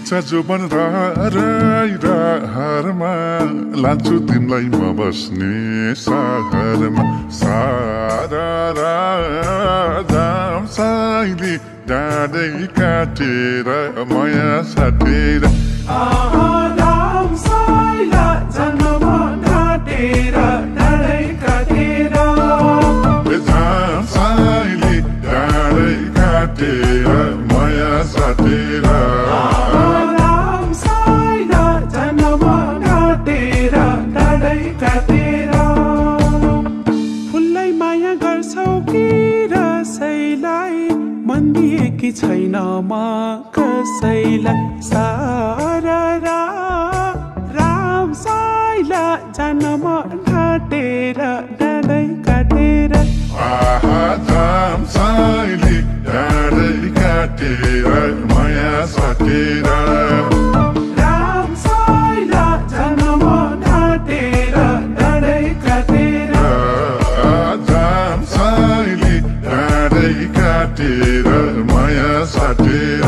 इच्छा जोबन रहरमा लान्छु तिमीलाई म बस्ने सहरमा सारा राम साइली डाँडै काटेर माया साटेर राम साइला जन्म काटेर डाँडै काटेर राम साइली डाँडै काटेर माया साटेर राम साइला जन्म काटेर डाँडै काटेर फुललाई माया गर्छौ कि रसैलाई मन दिएकी छैन म कसैलाई सारा राम साइला जन्म काटेर डाँडै काटेर राम साइली डाँडै काटेर माया साटेर राम साइला जन्म काटेर डाँडै काटेर राम साइली डाँडै काटेर माया साटेर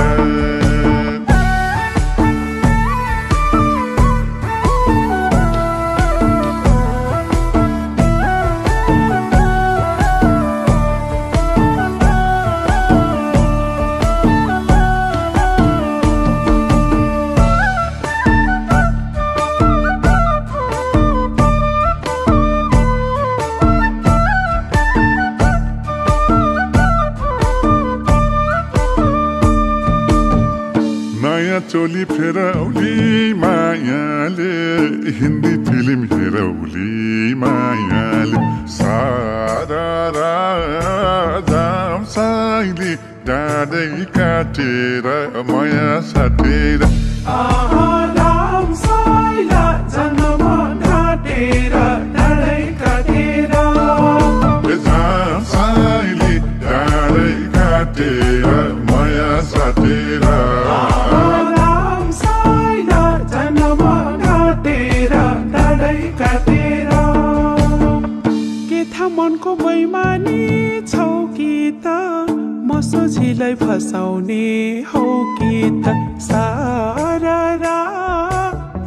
नयाँ चोली फेरौली मायाले हिन्दी फिल्म हेरौली मायाले सारा राम साइली डाँडै काटेर माया साटेर राम साइला जन्म काटेर डाँडै काटेर राम साइली डाँडै काटेर माया साटेर राम साइला जन्म काटेर डाँडै काटेर के थाहा मनको बैमानी छौ कि त म सोझीलाई फसाउने हौ कि त सारा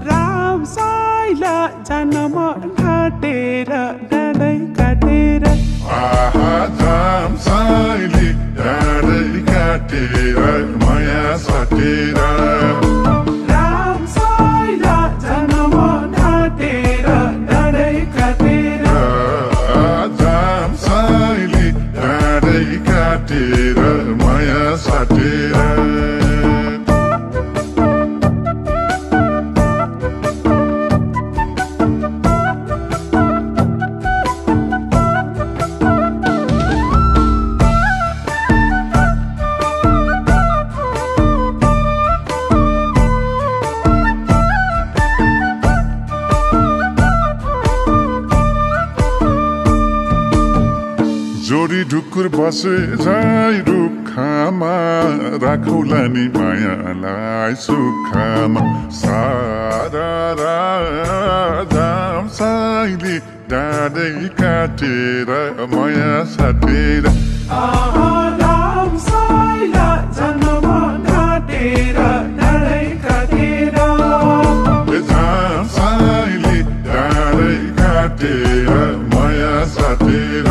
राम साइला जन्म काटेर डाँडै काटेर राम साइली डाँडै काटेर माया साटेर राम साइला जन्म काटेर डाँडै काटेर राम साइली डाँडै काटेर माया साटेर जोडी ढुकुर बसे जाइ रुखमा राखौला नि मायालाई सुखमा सारा राम साइली डाँडै काटेर माया साटेर राम साइला जन्म काटेर डाँडै काटेर राम साइली डाँडै काटेर माया साटेर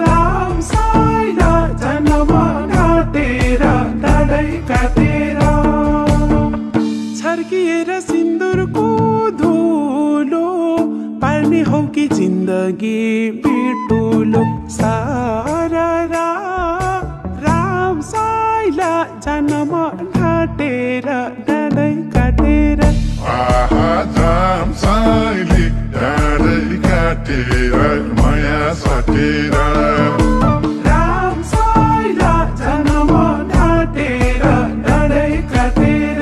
राम साइला जन्म काटेर डाँडै काटेर छर्किएर सिन्दुरको धुलो पार्ने हौ कि जिन्दगी बिटुलो सारा राम साइला जन्म काटेर डाँडै काटेर राम साइली डाँडै काटेर माया साटेर राम साइला जन्म काटेर डाँडै काटेर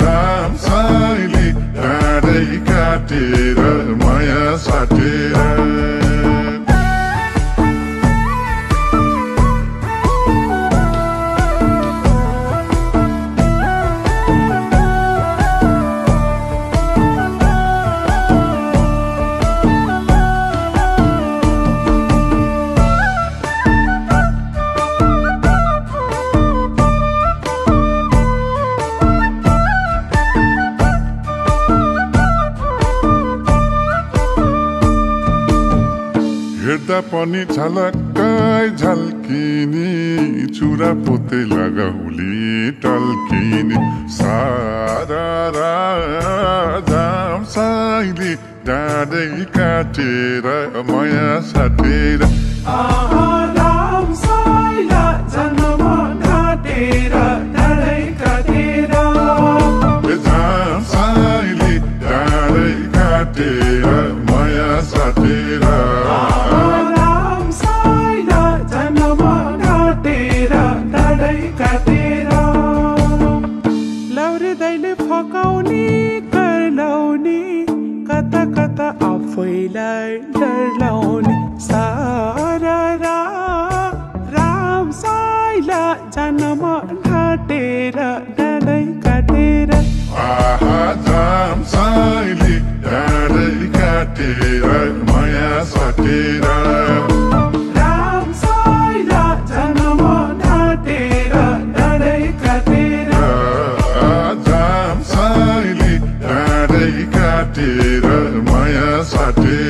राम साइली डाँडै काटेर माया साटेर सीता पनि झलक्कै झल्किने चुरा पोते लगाउली टल्किने सारा राम साइली डाँडै काटेर माया साटेर राम साइला जन्म ढाँटेर डाँडै काटेर जाम साइली डाँडै काटेर माया साटेर राम साइला जन्म ढाँटेर डाँडै काटेर लौरे दैले फकाउने करलाउने कता कता आफैलाई डरलाउने सारा राम साइला जन्म ढाँटेर डाँडै काटेर जाम साइली डाँडै काटेर माया साटेर राम साइला जन्म ढाँटेर डाँडै काटेर जाम साइली डाँडै काटेर माया साटेर